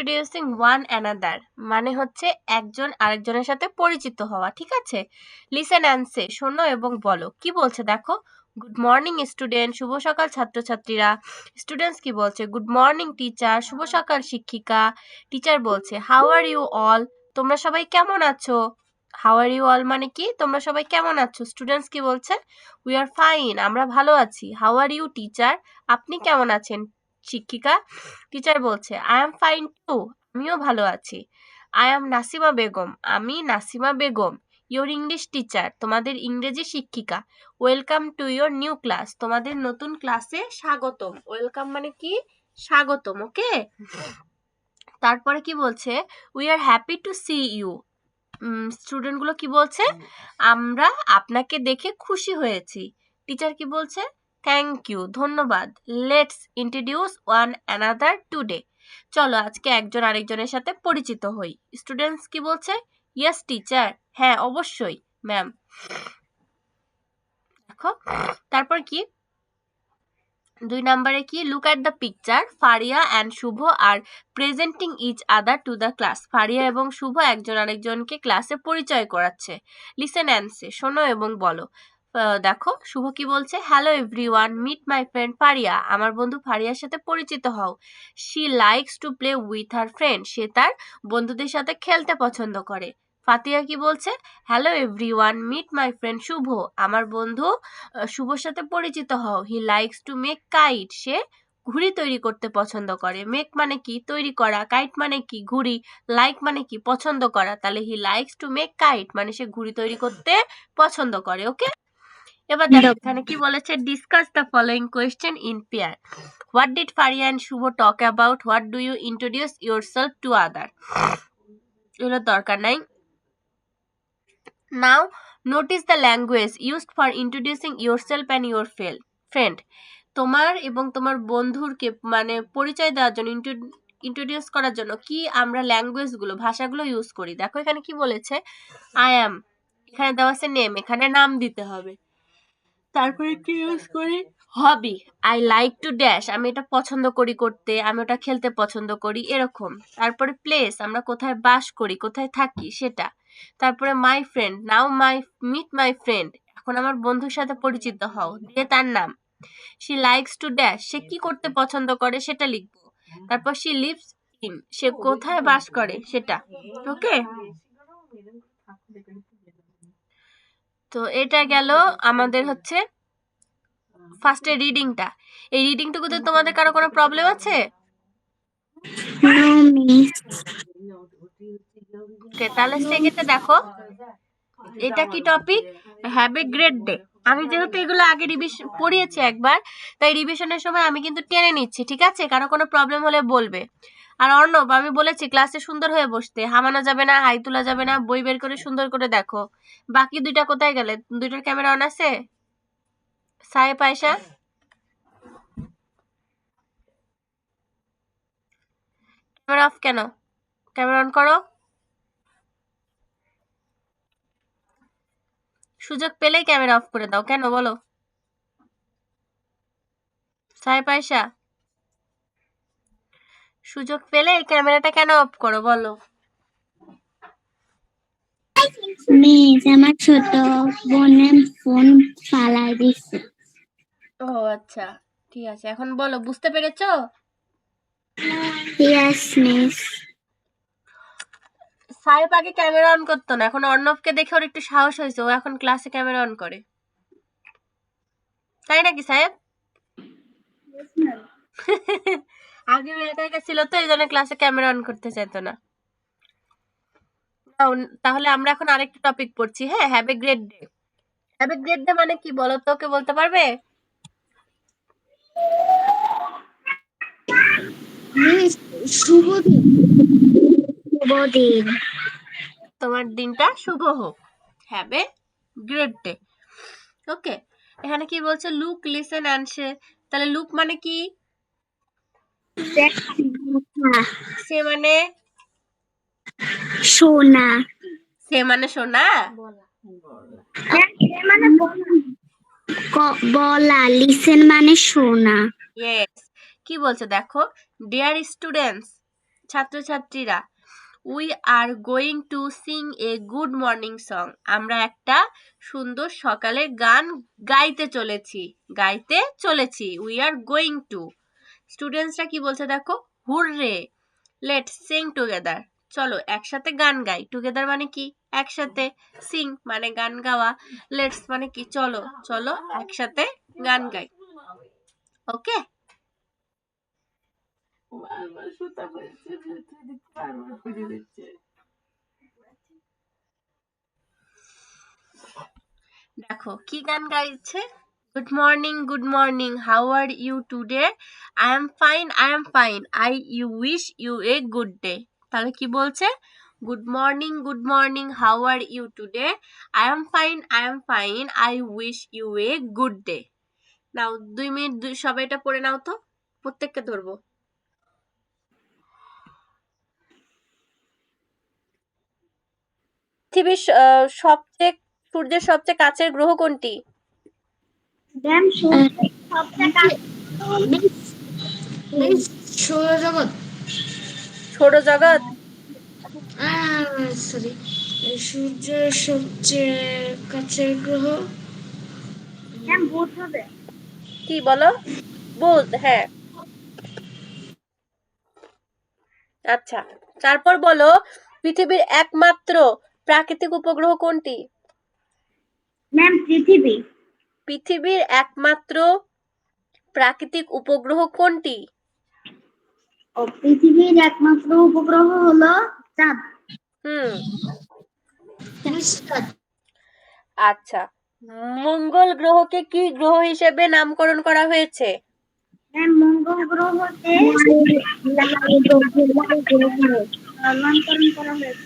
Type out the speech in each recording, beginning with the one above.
Introducing one another মানে হচ্ছে একজন আরেকজনের সাথে পরিচিত হওয়া, ঠিক আছে? লিসেন অ্যান্ড সে, শোনো এবং বলো। কি বলছে দেখো, গুড মর্নিং স্টুডেন্ট, শুভ সকাল ছাত্রছাত্রীরা। স্টুডেন্টস কি বলছে, গুড মর্নিং টিচার, শুভ সকাল শিক্ষিকা। টিচার বলছে, হাউ আর ইউ অল, তোমরা সবাই কেমন আছো? হাউ আর ইউ অল মানে কি, তোমরা সবাই কেমন আছো? স্টুডেন্টস কি বলছে, উই আর ফাইন, আমরা ভালো আছি। হাউ আর ইউ টিচার, আপনি কেমন আছেন শিক্ষিকা? টিচার বলছে, আই এম ফাইন টু, আমিও ভালো আছি। আই এম নাসিমা বেগম, আমি Nasima Begum. Your English teacher, তোমাদের ইংরেজি শিক্ষিকা। Welcome to your new class, তোমাদের নতুন ক্লাসে স্বাগতম। ওয়েলকাম মানে কি, স্বাগতম, ওকে? তারপরে কি বলছে, we are happy to see you. স্টুডেন্টগুলো কি বলছে, আমরা আপনাকে দেখে খুশি হয়েছি। টিচার কি বলছে, থ্যাংক ইউ, ধন্যবাদ। Let's introduce one another today, চলো আজকে একজন আরেকজনের সাথে পরিচিত হই। স্টুডেন্টস কি বলছে, ইয়েস টিচার, হ্যাঁ অবশ্যই ম্যাম। দেখো তারপর কি, 2 নম্বরে কি, look at the picture, Faria and Shubho are presenting each other to the class. Faria এবং শুভ একজন আরেকজনকে ক্লাসে পরিচয় করাচ্ছে। লিসেন অ্যান্ড সে, শোনো এবং বলো। দেখো শুভ কি বলছে, hello everyone, meet my friend Faria, আমার বন্ধু ফারিয়ার সাথে পরিচিত হও। She likes to play with her friend, সে তার বন্ধুদের সাথে খেলতে পছন্দ করে। ফাতিয়া কি বলছে, hello everyone, meet my friend Shubho, আমার বন্ধু শুভর সাথে পরিচিত হও। He likes to make kite, সে ঘুড়ি তৈরি করতে পছন্দ করে। মেক মানে কি, তৈরি করা। কাইট মানে কি, ঘুড়ি। লাইক মানে কি, পছন্দ করা। তাহলে হি লাইকস টু মেক কাইট মানে সে ঘুড়ি তৈরি করতে পছন্দ করে, ওকে? এবার দেখো এখানে কি বলেছে, discuss the following question in pair. What did Faria and Shubho talk about? What do you introduce yourself to other? এগুলো দরকার নাই। Now notice the language used for introducing yourself and your friend. তোমার এবং তোমার বন্ধুরকে মানে পরিচয় দেওয়ার জন্য, ইন্ট্রোডিউস করার জন্য কি আমরা ল্যাঙ্গুয়েজগুলো, ভাষাগুলো ইউজ করি। দেখো এখানে কি বলেছে, আই অ্যাম, এখানে দেওয়া আছে নেম, এখানে নাম দিতে হবে। তারপরে কি ইউজ করি, হবি, আই লাইক টু ড্যাশ, আমি এটা পছন্দ করি করতে, আমি ওটা খেলতে পছন্দ করি, এরকম। তারপরে প্লেস, আমরা কোথায় বাস করি, কোথায় থাকি সেটা। তারপরে my friend, now meet my friend, এখন আমার বন্ধুর সাথে পরিচিত হও, দিয়ে তার নাম। শি লাইকস টু ড্যাশ, সে কি করতে পছন্দ করে সেটা লিখবো। তারপর শি লিভস ইন, সে কোথায় বাস করে সেটা, ওকে? তো এটা গেল আমাদের হচ্ছে ফার্স্টে রিডিংটা। এই রিডিংটুকুতে তোমাদের কারো কোনো প্রবলেম আছে? ওকে, তাহলে সেকেন্ডে দেখো, এটা কি topic, have a great day. আমি যেহেতু এগুলো আগে রিভিশন পড়িয়েছি একবার, তাই রিভিশনের সময় আমি কিন্তু টেনে নিচ্ছি, ঠিক আছে? কারো কোনো প্রবলেম হলে বলবে। আর অর্ণব, আমি বলেছি ক্লাসে সুন্দর হয়ে বসতে, হামানো যাবে না, হাই তোলা যাবে না, বই বের করে সুন্দর করে দেখো। বাকি দুইটা কোথায় গেলে? দুইটার ক্যামেরা অন আছে? সাহেব আয়সা, ক্যামেরা অফ কেন? ক্যামেরা অন করো। সুযোগ পেলেই ক্যামেরা অফ করে দাও, কেন বলো? সাহেব আয়সা, সুযোগ পেলে ক্যামেরাটা কেন অফ করো বলো? মিস, আমার ছোট বোনের ফোন ফালাই দিছে। ও আচ্ছা, ঠিক আছে, এখন বলো, বুঝতে পেরেছো? Yes miss. সাহেব আগে ক্যামেরা অন করতো না, এখন অর্ণবকে দেখে ওর একটু সাহস হয়েছে, ও এখন ক্লাসে ক্যামেরা অন করে, তাই নাকি সাহেব? আগে ও একা একা ছিল তো, এই জন্য ক্লাসে ক্যামেরা অন করতে চাইতো না। তাহলে আমরা এখন আরেকটা টপিক পড়ছি, হ্যাঁ, have a great day. Have a great day মানে কি বলো তো, কে বলতে পারবে? মিস, শুভ দিন। শুভ দিন। তোমার দিনটা শুভ হোক, হ্যাভ এ গ্রেট ডে, ওকে? এখানে কি বলছে, লুক লিসেন অ্যান্ড সে, তাহলে লুক মানে কি, সে মানে সোনা। সে মানে সোনা, বলা, লিসেন মানে শোনা। ইয়েস। কি বলছে দেখো, ডিয়ার স্টুডেন্টস, ছাত্রছাত্রীরা, we are going to sing a good morning song. আমরা একটা সুন্দর সকালের গান গাইতে চলেছি। We are going to. স্টুডেন্টসরা কি বলছে দেখো, হুররে, লেটস সিং টুগেদার। চলো একসাথে গান গাই। টুগেদার মানে কি? একসাথে। সিং মানে গান গাওয়া। লেটস মানে কি? চলো। চলো একসাথে গান গাই। ওকে। দেখো কি গান গাইছে। Good morning, how are you today? I am fine, I you wish you a good day. তাহলে কি বলছে? Good morning, how are you today? I am fine, I wish you a good day. Now 2 minute সবাই এটা পড়ে নাও তো, প্রত্যেককে ধরবো। পৃথিবীর সূর্যের সবচেয়ে কাছের গ্রহ কোনটি? সৌরজগৎ। সৌরজগৎ। সরি, সূর্যের সবচেয়ে কাছের গ্রহ বুধ হবে। কি বলো? বুধ, হ্যাঁ। আচ্ছা, তারপর বলো পৃথিবীর একমাত্র প্রাকৃতিক উপগ্রহ কোনটি? ম্যাম পৃথিবী। পৃথিবীর একমাত্র প্রাকৃতিক উপগ্রহ কোনটি? ও পৃথিবীর একমাত্র উপগ্রহ হলো চাঁদ। আচ্ছা, মঙ্গল গ্রহকে কি গ্রহ হিসেবে নামকরণ করা হয়েছে? ম্যাম মঙ্গল গ্রহকে নামকরণ করা হয়েছে।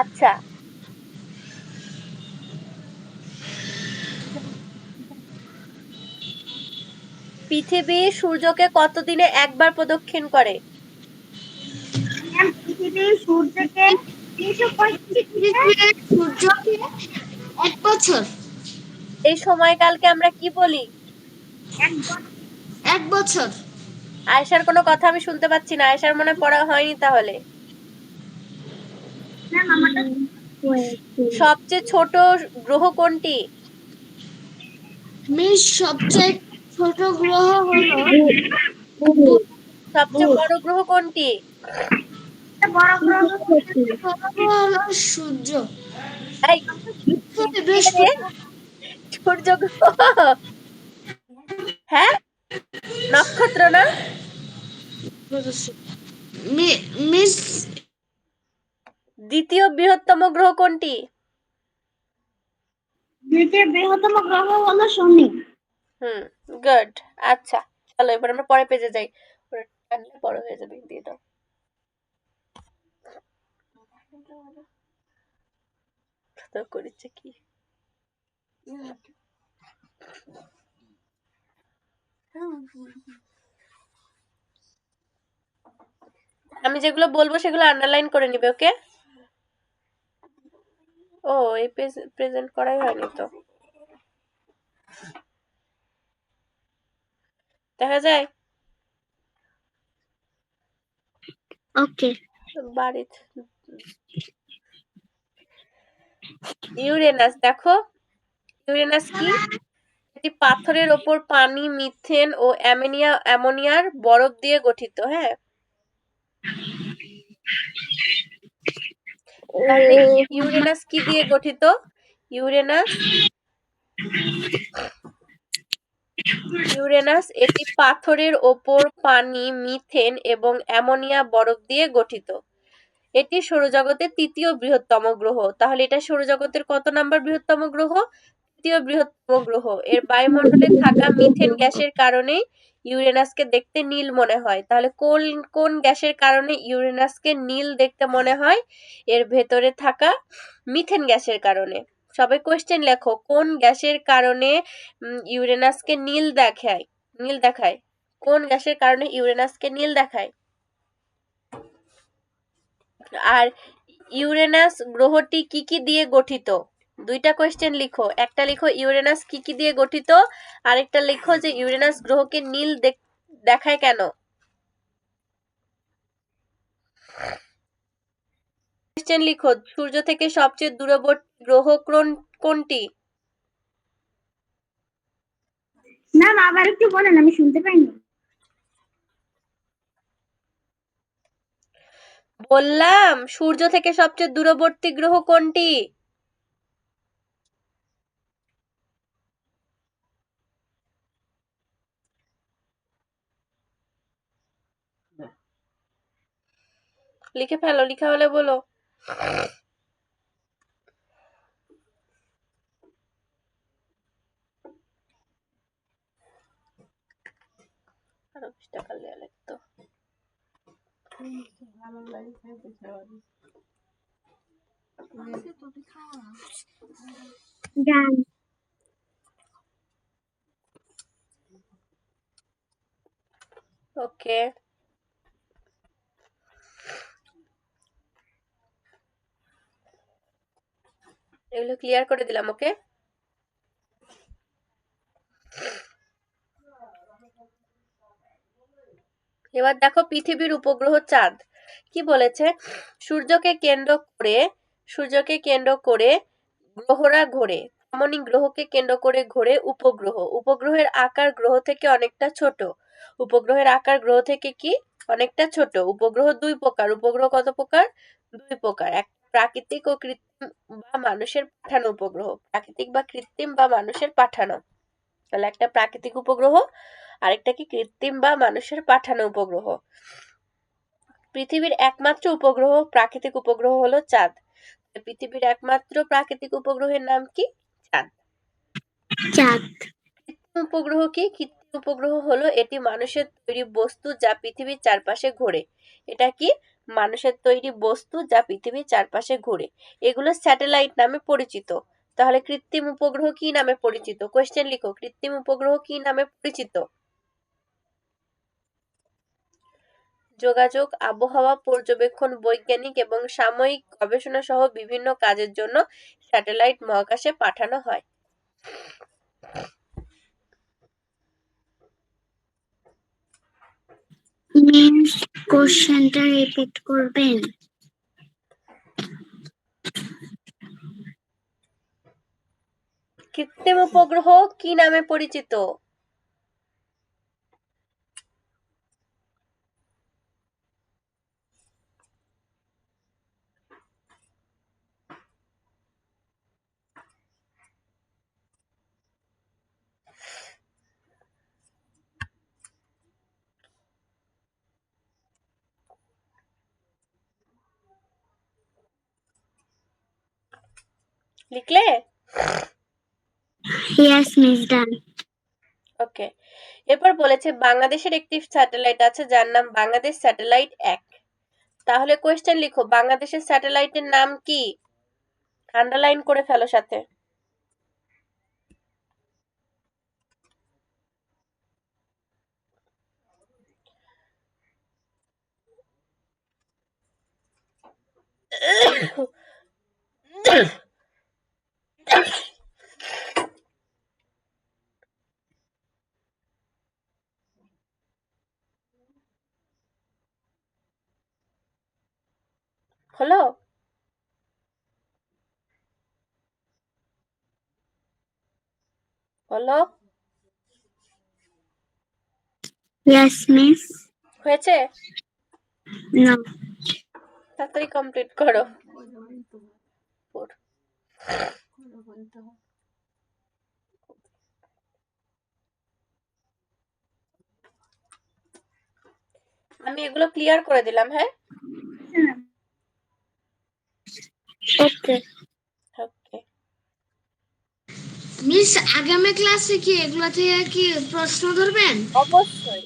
আচ্ছা, পৃথিবী সূর্যকে কত দিনে একবার প্রদক্ষিণ করে? ম্যাম পৃথিবী সূর্যকে 365 সূর্যকে 1 বছর। এই সময়কালকে আমরা কি বলি? 1 বছর। আয়েশার কোনো কথা আমি শুনতে পাচ্ছি না। আয়েশার মনে পড়া হয়নি তাহলে। ম্যাম আমাদের সবচেয়ে ছোট গ্রহ কোনটি? মিস সবচেয়ে ছোট গ্রহ হলো বুধ। সবচেয়ে বড় গ্রহ কোনটি? বড় গ্রহ হলো সূর্য। এই, বৃহস্পতি। সূর্য গ্রহ? হ্যাঁ, নক্ষত্র না? মিস দ্বিতীয় বৃহত্তম গ্রহ কোনটি? দ্বিতীয় বৃহত্তম গ্রহ হলো শনি। গুড। আচ্ছা, চলো এবার আমরা পরের পেজে যাই। ওটা টানলে বড় হয়ে যাবে, দিয়ে দাও। তো করেছে কি? আমি যেগুলো বলবো সেগুলো আন্ডারলাইন করে নিবে, ওকে? ও, এই পেজ প্রেজেন্ট করাই হয়নি তো। দেখা যায়? ওকে। বাড়িতে ইউরেনাস, দেখো ইউরেনাস কি? এটি পাথরের ওপর পানি, মিথেন ও অ্যামোনিয়ার বরফ দিয়ে গঠিত। হ্যাঁ, তাহলে ইউরেনাস কি দিয়ে গঠিত? ইউরেনাস এটি পাথরের ওপর পানি, মিথেন এবং অ্যামোনিয়া বরফ দিয়ে গঠিত। এটি সৌরজগতের 3য় বৃহত্তম গ্রহ। তাহলে এটা সৌরজগতের কত নাম্বার বৃহত্তম গ্রহ? 3য় বৃহত্তম গ্রহ। এর বায়ুমণ্ডলে থাকা মিথেন গ্যাসের কারণে ইউরেনাসকে দেখতে নীল মনে হয়। তাহলে কোন গ্যাসের কারণে ইউরেনাসকে নীল দেখতে মনে হয়? এর ভেতরে থাকা মিথেন গ্যাসের কারণে। সবাই কোশ্চেন লেখো, কোন গ্যাসের কারণে ইউরেনাসকে নীল দেখায়? কোন গ্যাসের কারণে ইউরেনাসকে নীল দেখায়? আর ইউরেনাস গ্রহটি কি দিয়ে গঠিত? দুইটা কোয়েশ্চেন লিখো। একটা লিখো ইউরেনাস কি কি দিয়ে গঠিত, আরেকটা লিখো যে ইউরেনাস গ্রহকে নীল দেখায় কেন। কোয়েশ্চেন লিখো সূর্য থেকে সবচেয়ে দূরবর্তী গ্রহ কোনটি? ম্যাম আবার একটু বলেন, আমি শুনতে পাইনি। বললাম সূর্য থেকে সবচেয়ে দূরবর্তী গ্রহ কোনটি? লিখে ফেলো, লিখা হলে বলো। আরো 20 টাকা লেয়া লাগতো। গান। ওকে, এগুলো ক্লিয়ার করে দিলাম। ওকে, এবার দেখো পৃথিবীর উপগ্রহ চাঁদ কি বলেছে। সূর্যকে কেন্দ্র করে গ্রহরা ঘোরে, তেমনি গ্রহকে কেন্দ্র করে ঘোরে উপগ্রহ। উপগ্রহের আকার গ্রহ থেকে অনেকটা ছোট। উপগ্রহের আকার গ্রহ থেকে কি অনেকটা ছোট। উপগ্রহ দুই প্রকার। উপগ্রহ কত প্রকার? দুই প্রকার। এক প্রাকৃতিক ও কৃত্রিম বা মানুষের পাঠানো উপগ্রহ। প্রাকৃতিক বা কৃত্রিম বা মানুষের পাঠানো। তাহলে একটা প্রাকৃতিক উপগ্রহ, আরেকটা কি কৃত্রিম বা মানুষের পাঠানো উপগ্রহ। পৃথিবীর একমাত্র উপগ্রহ প্রাকৃতিক উপগ্রহ হলো চাঁদ। পৃথিবীর একমাত্র প্রাকৃতিক উপগ্রহের নাম কি? চাঁদ। চাঁদ। কৃত্রিম উপগ্রহ কি? কৃত্রিম উপগ্রহ হলো এটি মানুষের তৈরি বস্তু যা পৃথিবীর চারপাশে ঘোরে। এটা কি? মানুষের তৈরি বস্তু যা পৃথিবীর চারপাশে ঘোরে। এগুলো স্যাটেলাইট নামে পরিচিত। তাহলে কৃত্রিম উপগ্রহ কি নামে পরিচিত? কোয়েশ্চেন লিখো, কৃত্রিম উপগ্রহ কি নামে পরিচিত? যোগাযোগ, আবহাওয়া পর্যবেক্ষণ, বৈজ্ঞানিক এবং সাময়িক গবেষণা সহ বিভিন্ন কাজের জন্য স্যাটেলাইট মহাকাশে পাঠানো হয়। মিন্স কোশ্চেনটা রিপিট করবেন? কৃত্রিম উপগ্রহ কি নামে পরিচিত? লিখলে? ইয়েস মিস, ডান। ওকে, এরপর বলেছে বাংলাদেশের একটি স্যাটেলাইট আছে যার নাম বাংলাদেশ স্যাটেলাইট 1। তাহলে কোয়েশ্চেন লিখো বাংলাদেশের স্যাটেলাইটের নাম কি? আন্ডারলাইন করে ফেলো সাথে। হলো? হলো? Yes miss. হয়েছে? নো। তাড়াতাড়ি কমপ্লিট করো। আমি এগুলো ক্লিয়ার করে দিলাম। হ্যাঁ, ওকে। ওকে। মিস আগামী ক্লাসে কি এগুলা থেকে কি প্রশ্ন ধরবেন? অবশ্যই।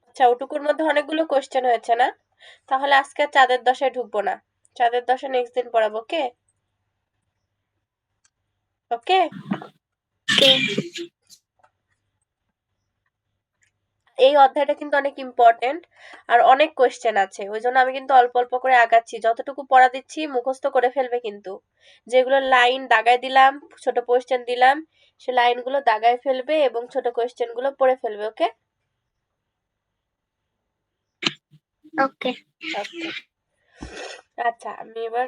আচ্ছা, ওটুকুর মধ্যে অনেকগুলো কোশ্চেন হয়েছে না? তাহলে আজকে আর চাঁদের দশায় ঢুকবো না। চাঁদের দশা নেক্সট দিন পড়াবো। ওকে, ওকে। ওকে। এই অধ্যায়টা কিন্তু অনেক ইম্পর্টেন্ট আর অনেক কোয়েশ্চেন আছে, ওই জন্য আমি কিন্তু অল্প অল্প করে আগাচ্ছি, যতটুকু পড়া দিচ্ছি মুখস্থ করে ফেলবে কিন্তু। যেগুলো লাইন দাগায় দিলাম, ছোট কোয়েশ্চেন দিলাম, সে লাইনগুলো দাগায় ফেলবে এবং ছোট কোয়েশ্চেন গুলো পড়ে ফেলবে। ওকে ওকে। ওকে। আচ্ছা আমি এবার